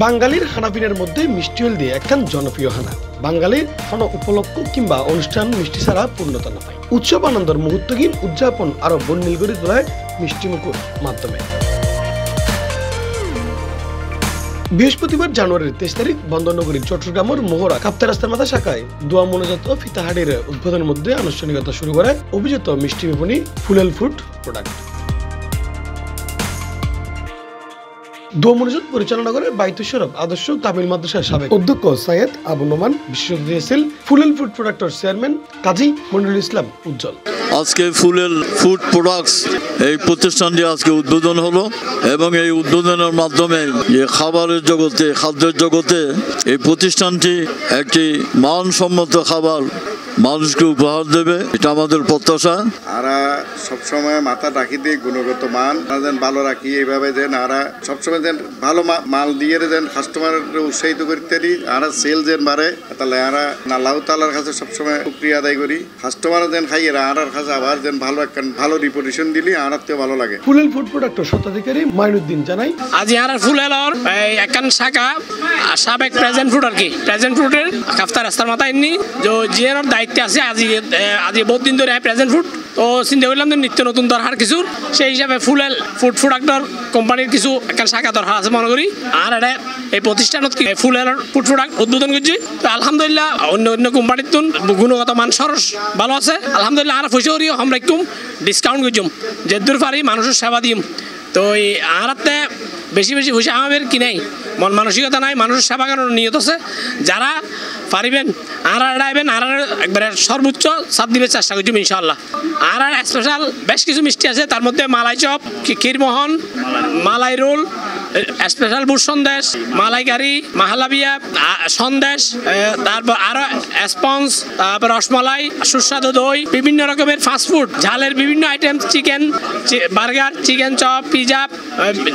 বাঙালির খানাপিনার মধ্যে মিষ্টি হলদি একখান জনপ্রিয় খানা। বাঙালির কোনো উপলক্ষ কিংবা অনুষ্ঠান মিষ্টি ছাড়া পূর্ণতা না পায়। উৎসব আনন্দের মুহূর্তহীন উদযাপন আরো বর্ণিল করে তোলায় মিষ্টি মুখের মাধ্যমে। বৃহস্পতিবার জানুয়ারির 23 তারিখ বন্দরনগরী চট্টগ্রামের মোহরা কাপ্তাই রাস্তার মাথা শাখায় দোয়া মনোজাত ফিতাহাড়ির উদ্বোধনের মধ্যে আনুষ্ঠানিকতা শুরু করে অভিজাত মিষ্টি বিপণী ফুলেল ফুড প্রোডাক্ট। দোয়া মনোজাত পরিচালনা করে বাইতুল শরফ আদর্শ তামিল মাদ্রাসার সাবেক অধ্যক্ষ সৈয়দ আবু নোমান, বিশেষ অতিথি ছিলেন ফুলেল ফুড প্রোডাক্টের চেয়ারম্যান কাজী মনিরুল ইসলাম উজ্জ্বল। আজকে ফুলেল ফুড প্রোডাক্টস এই প্রতিষ্ঠানটি আজকে উদ্বোধন হলো এবং এই উদ্বোধনের মাধ্যমে খাবারের জগতে, খাদ্যের জগতে এই প্রতিষ্ঠানটি একটি মানসম্মত খাবার মানুষকে উপহার দেবে, এটা আমাদের প্রত্যাশা। আমরা সবসময় মাথা রাখি দিয়ে গুণগত মান যেন ভালো রাখি, এইভাবে যেন আমরা সবসময় যেন ভালো মাল দিয়ে যেন কাস্টমারের উৎসাহিত করতে পারি, আমরা সেল যেন বাড়ে। তাহলে আমরা আল্লাহ তাআলার কাছে সবসময় শুকরিয়া আদায় করি। কাস্টমার যেন খাইয়ে আমার কাছে আবার যেন ভালো একটা ভালো রিপোর্টেশন দিলি আমার তো ভালো লাগে। ফুলেল ফুড প্রোডাক্টের স্বত্বাধিকারী মাইনুদ্দিন জানাই, আজ আর ফুলেলর একখান শাখা সাবেক প্রেজেন্ট ফুড আর কি প্রেজেন্ট ফুডের কাপ্তাই রাস্তার মাথায় নি জিয়ানোর দায়িত্বে আছে। আজি বহুত দিন ধরে প্রেজেন্ট ফুড তো চিন্তা করলাম যে নিত্য নতুন দরকার কিছু, সেই হিসাবে ফুলেল ফুড প্রোডাক্টর কোম্পানির কিছু একটা শাখা দরকার আছে মনে করি। আর এটা এই প্রতিষ্ঠানত ফুলের ফুড প্রোডাক্ট উদ্বোধন করছি। তো আলহামদুলিল্লাহ অন্য অন্য কোম্পানির তুন গুণগত মান সরস ভালো আছে আলহামদুলিল্লাহ। আর পয়সা করিও আমরা একটু ডিসকাউন্ট করছুম যে দূর পারি মানুষের সেবা দিম। তো এই আরাতে বেশি বেশি পয়সা আমাদের কি নাই, মন মানসিকতা নাই, মানুষের সেবা করানোর নিয়ত আছে। যারা পারিবেন আর আইবেন, আর একবারে সর্বোচ্চ সাত দিনের চেষ্টা করছি ইনশাআল্লাহ। আর স্পেশাল বেশ কিছু মিষ্টি আছে, তার মধ্যে মালাই চপ, ক্ষীরমোহন, মালাই রোল, স্পেশাল বুট সন্দেশ, মালাইকারি, মাহালাবিয়া সন্দেশ, তারপর আরো স্পঞ্জ, তারপর রসমালাই, সুস্বাদু দই, বিভিন্ন রকমের ফাস্টফুড, ঝালের বিভিন্ন item, chicken burger, chicken chop, pizza,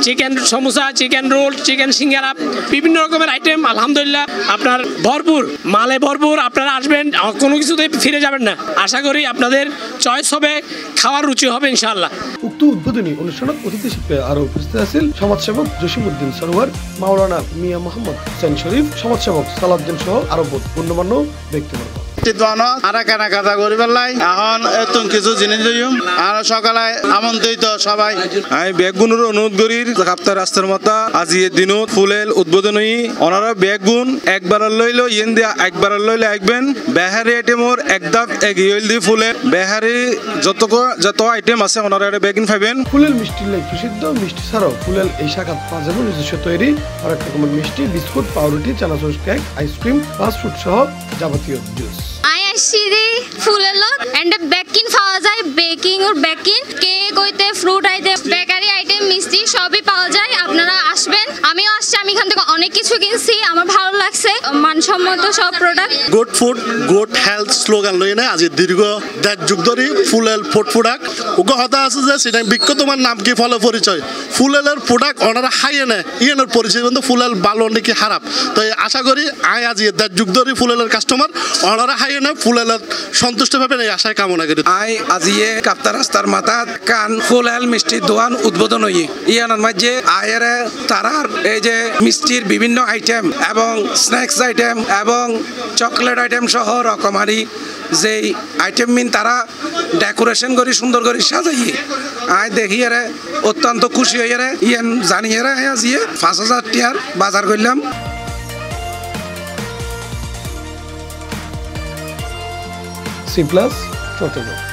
chicken samosa, chicken roll, chicken singara, বিভিন্ন রকমের আইটেম আলহামদুলিল্লাহ আপনার ভরপুর, মালে ভরপুর। আপনারা আসবেন, কোনো কিছুতে ফিরে যাবেন না। আশা করি আপনাদের চয়েস হবে, খাওয়ার রুচি হবে ইনশাআল্লাহ। উক্ত উদ্বোধনী অনুষ্ঠানত অতিথি হিসেবে আরো উপস্থিত আছেন সমাজসেবক জসিমউদ্দিন সরোয়ার, মাওলানা মিয়া মোহাম্মদ হোসেন শরীফ, সমাজসেবক সালাউদ্দিন সহ আরো গণ্যমান্য ব্যক্তিবর্গ। এখন কিছু জিনিস আর সকালে আমন্ত্রিত সবাই আমি বেগুনের অনুরোধ করি কাপ্তাই রাস্তার মাথা আজি দিনত ফুলেল উদ্বোধনী ওনারা বেগুন একবার লইলো ইয়েন দিয়া একবার লইলে একবেন বেহারি আইটেমর একদাপ এগিয়ে দি ফুলে বেহারি যত আইটেম আছে ওনারা বেগুন খাইবেন। ফুলেল মিষ্টি লাই প্রসিদ্ধ, মিষ্টি ছাড়াও ফুলেল এই শাখা পাওয়া যাবে নিজস্ব তৈরি অনেক রকমের মিষ্টি, বিস্কুট, পাউরুটি, চানাচুর, কেক, আইসক্রিম, ফাস্টফুড সহ যাবতীয় জুস। বেকিং পাওয়া যায়, বেকিং ও বেকিং কেক হইতে ফ্রুট আইটেম, বেকারি আইটেম, মিষ্টি সবই পাওয়া যায়। আপনারা আসবেন, আমিও আসছি, আমি এখান থেকে অনেক কিছু কিনছি, আমার ভালো লাগছে, মানসম্মত সব product. Good food good health slogan লই না আজি দীর্ঘ ১.৫ যুগ ধরে ফুলেল ফুড প্রোডাক্ট ওগো হতা আছে যে সেটা বিখ্যাত তোমার নাম কি ফলো পরিচয় ফুলেলের প্রোডাক্ট ওনারা খাইয়ে নেয় ইয়েনের পরিচয় কিন্তু ফুলেল ভালো নাকি খারাপ। তো আশা করি আজ আজি ১.৫ যুগ ধরে ফুলেলের কাস্টমার ওনারা খাইয়ে নেয়, ফুলেলের সন্তুষ্ট পাবেন এই আশায় কামনা করি। আই আজিয়ে কাপ্তাই রাস্তার মাথা কান ফুলেল মিষ্টির দোকান উদ্বোধন হই ইয়ানোর মাঝে আয়ের তারার এই যে মিষ্টির বিভিন্ন আইটেম এবং স্ন্যাক্স আইটেম এবং চকলেট আইটেম সহ রকমারি যে আইটেম মিন তারা ডেকোরেশন করি সুন্দর করে সাজাই আয় দেখি এরে অত্যন্ত খুশি হয়ে রে ইয়ান জানিয়ে রে আজিয়ে ৫,০০০ টাকার বাজার করলাম। C plus Chittagong.